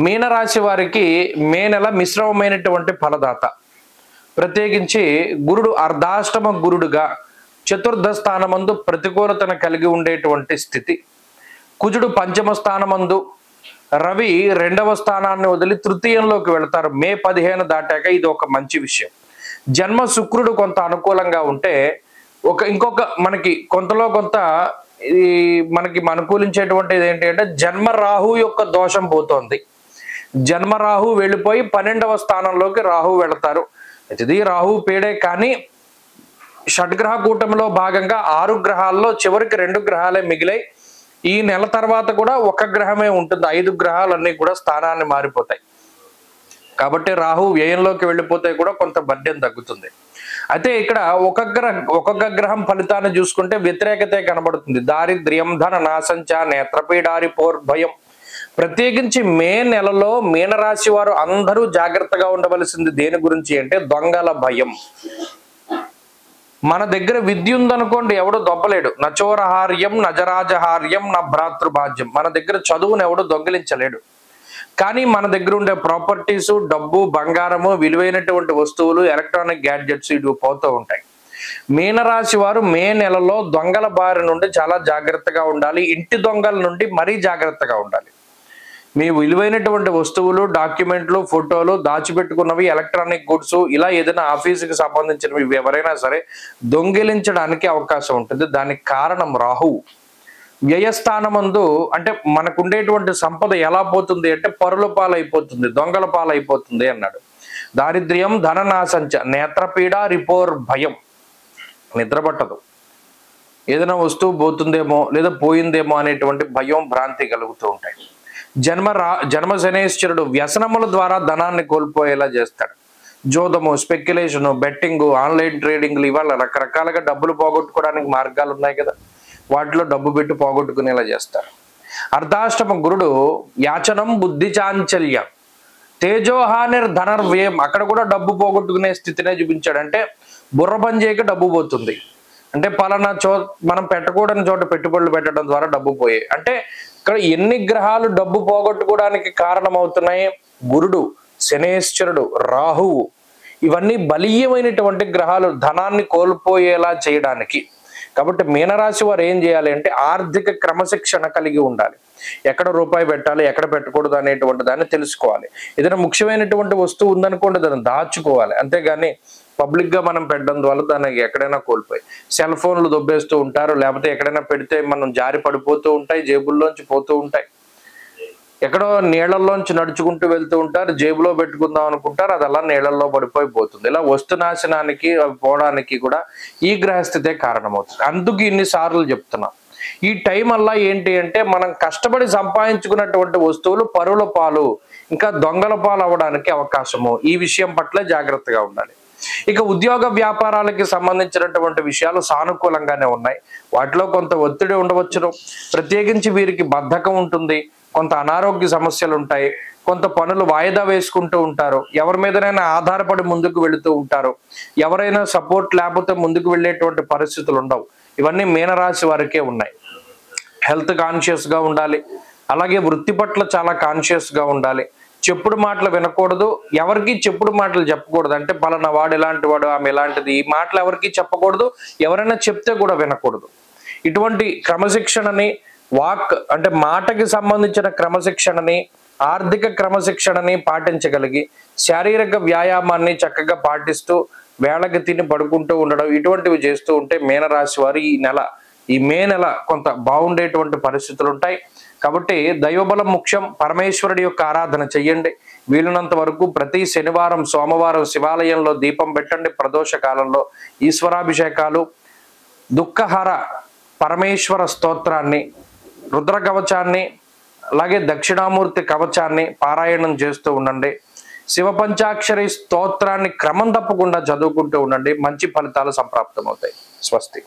మీనరాశి వారికి మే నెల మిశ్రమమైనటువంటి ఫలదాత. ప్రత్యేకించి గురుడు అర్ధాష్టమ గురుడుగా చతుర్థ స్థానమందు ప్రతికూలతను కలిగి ఉండేటువంటి స్థితి. కుజుడు పంచమ స్థానమందు, రవి రెండవ స్థానాన్ని వదిలి తృతీయంలోకి వెళతారు మే 15 దాటాక. ఇది ఒక మంచి విషయం. జన్మ శుక్రుడు కొంత అనుకూలంగా ఉంటే ఇంకొక మనకి కొంతలో కొంత మనకి అనుకూలించేటువంటిది ఏంటి అంటే జన్మ రాహు యొక్క దోషం పోతోంది. జన్మ రాహు వెళ్ళిపోయి 12వ స్థానంలోకి రాహు వెళతారు. ఇది రాహు పీడే. కానీ షడ్గ్రహ కూటమిలో భాగంగా 6 గ్రహాల్లో చివరికి 2 గ్రహాలే మిగిలాయి. ఈ నెల తర్వాత కూడా ఒక గ్రహమే ఉంటుంది. 5 గ్రహాలన్నీ కూడా స్థానాన్ని మారిపోతాయి. కాబట్టి రాహు వ్యయంలోకి వెళ్ళిపోతే కూడా కొంత బడ్డెం తగ్గుతుంది. అయితే ఇక్కడ ఒక్కొక్క గ్రహం ఫలితాన్ని చూసుకుంటే వ్యతిరేకతే కనబడుతుంది. దారిద్ర్యం, ధన నాశంచ, నేత్రపీడారి పోర్భయం. ప్రత్యేకించి మే నెలలో మీనరాశి వారు అందరూ జాగ్రత్తగా ఉండవలసింది దేని గురించి అంటే దొంగల భయం. మన దగ్గర విద్య ఉందనుకోండి, ఎవడు దొబ్బలేడు. నచోరహార్యం, నజరాజహార్యం, నా భ్రాతృభాజ్యం. మన దగ్గర చదువును ఎవడు దొంగిలించలేడు. కానీ మన దగ్గర ఉండే ప్రాపర్టీసు, డబ్బు, బంగారము, విలువైనటువంటి వస్తువులు, ఎలక్ట్రానిక్ గ్యాడ్జెట్స్ ఇవి పోతూ ఉంటాయి. మీనరాశి వారు మే నెలలో దొంగల బారి నుండి చాలా జాగ్రత్తగా ఉండాలి. ఇంటి దొంగల నుండి మరీ జాగ్రత్తగా ఉండాలి. మీ విలువైనటువంటి వస్తువులు, డాక్యుమెంట్లు, ఫోటోలు, దాచిపెట్టుకున్నవి, ఎలక్ట్రానిక్ గుడ్స్, ఇలా ఏదైనా ఆఫీసుకి సంబంధించినవి ఎవరైనా సరే దొంగిలించడానికి అవకాశం ఉంటుంది. దానికి కారణం రాహువు. వ్యయస్థానమందు అంటే మనకు ఉండేటువంటి సంపద ఎలా పోతుంది అంటే పరుల పాలైపోతుంది, దొంగల పాలైపోతుంది అన్నాడు. దారిద్ర్యం, ధననాశంచ, నేత్రపీడ, రిపోర్ భయం. నిద్ర పట్టదు. ఏదైనా వస్తువు పోతుందేమో లేదా పోయిందేమో అనేటువంటి భయం, భ్రాంతి కలుగుతూ ఉంటాయి. జన్మ శనేశ్వరుడు వ్యసనముల ద్వారా ధనాన్ని కోల్పోయేలా చేస్తాడు. జోదము, స్పెక్యులేషను, బెట్టింగు, ఆన్లైన్ ట్రేడింగ్లు, ఇవాళ రకరకాలుగా డబ్బులు పోగొట్టుకోవడానికి మార్గాలు ఉన్నాయి కదా, వాటిలో డబ్బు పెట్టి పోగొట్టుకునేలా చేస్తారు. అర్ధాష్టమ గురుడు యాచనం, బుద్ధి చాంచల్యం, తేజోహానిర్ ధనర్వ్యయం. అక్కడ కూడా డబ్బు పోగొట్టుకునే స్థితినే చూపించాడు. అంటే బుర్ర పని చేయక డబ్బు పోతుంది. అంటే పలానా మనం పెట్టకూడని చోట పెట్టుబడులు పెట్టడం ద్వారా డబ్బు పోయాయి. అంటే ఇక్కడ ఎన్ని గ్రహాలు డబ్బు పోగొట్టుకోవడానికి కారణమవుతున్నాయి? గురుడు, శనేశ్వరుడు, రాహువు, ఇవన్నీ బలీయమైనటువంటి గ్రహాలు ధనాన్ని కోల్పోయేలా చేయడానికి. కాబట్టి మీనరాశి వారు ఏం చేయాలి అంటే ఆర్థిక క్రమశిక్షణ కలిగి ఉండాలి. ఎక్కడ రూపాయి పెట్టాలి, ఎక్కడ పెట్టకూడదు అనేటువంటి దాన్ని తెలుసుకోవాలి. ఏదైనా ముఖ్యమైనటువంటి వస్తువు ఉందనుకోండి, దాన్ని దాచుకోవాలి. అంతేగాని పబ్లిక్ గా మనం పెట్టడం ద్వారా దానికి ఎక్కడైనా కోల్పోయి సెల్ ఫోన్లు దొబ్బేస్తూ ఉంటారు. లేకపోతే ఎక్కడైనా పెడితే మనం జారి పడిపోతూ ఉంటాయి, జేబుల్లోంచి పోతూ ఉంటాయి. ఎక్కడో నీళ్లలోంచి నడుచుకుంటూ వెళ్తూ ఉంటారు, జేబులో పెట్టుకుందాం అనుకుంటారు, అది అలా నీళ్లలో పడిపోతుంది. ఇలా వస్తు నాశనానికి పోవడానికి కూడా ఈ గ్రహస్థితే కారణమవుతుంది. అందుకు ఇన్నిసార్లు చెప్తున్నాం. ఈ టైం అలా ఏంటి అంటే మనం కష్టపడి సంపాదించుకున్నటువంటి వస్తువులు పరుల పాలు, ఇంకా దొంగల పాలు అవ్వడానికి అవకాశము. ఈ విషయం పట్ల జాగ్రత్తగా ఉండాలి. ఇక ఉద్యోగ వ్యాపారాలకి సంబంధించినటువంటి విషయాలు సానుకూలంగానే ఉన్నాయి. వాటిలో కొంత ఒత్తిడి ఉండవచ్చును. ప్రత్యేకించి వీరికి బద్ధకం ఉంటుంది, కొంత అనారోగ్య సమస్యలు ఉంటాయి, కొంత పనులు వాయిదా వేసుకుంటూ ఉంటారు, ఎవరి మీదనైనా ఆధారపడి ముందుకు వెళుతూ ఉంటారు, ఎవరైనా సపోర్ట్ లేకపోతే ముందుకు వెళ్ళేటువంటి పరిస్థితులు ఉండవు. ఇవన్నీ మీనరాశి వారికే ఉన్నాయి. హెల్త్ కాన్షియస్ గా ఉండాలి. అలాగే వృత్తి పట్ల చాలా కాన్షియస్ గా ఉండాలి. చెప్పుడు మాటలు వినకూడదు. ఎవరికి చెప్పుడు మాటలు చెప్పకూడదు. అంటే పలానా వాడు ఎలాంటి వాడు, ఆమె ఎలాంటిది, ఈ మాటలు ఎవరికి చెప్పకూడదు. ఎవరైనా చెప్తే కూడా వినకూడదు. ఇటువంటి క్రమశిక్షణని, వాక్ అంటే మాటకి సంబంధించిన క్రమశిక్షణని, ఆర్థిక క్రమశిక్షణని పాటించగలిగి శారీరక వ్యాయామాన్ని చక్కగా పాటిస్తూ వేళకి తిని పడుకుంటూ ఉండడం, ఇటువంటివి చేస్తూ ఉంటే మీనరాశి వారు ఈ మే నెల కొంత బాగుండేటువంటి పరిస్థితులు ఉంటాయి. కాబట్టి దైవబలం ముఖ్యం. పరమేశ్వరుడి యొక్క ఆరాధన చెయ్యండి. వీలున్నంత వరకు ప్రతి శనివారం, సోమవారం శివాలయంలో దీపం పెట్టండి. ప్రదోష కాలంలో ఈశ్వరాభిషేకాలు, దుఃఖహర పరమేశ్వర స్తోత్రాన్ని, రుద్ర కవచాన్ని, అలాగే దక్షిణామూర్తి కవచాన్ని పారాయణం చేస్తూ ఉండండి. శివ పంచాక్షరి స్తోత్రాన్ని క్రమం తప్పకుండా చదువుకుంటూ ఉండండి. మంచి ఫలితాలు సంప్రాప్తమవుతాయి. స్వస్తి.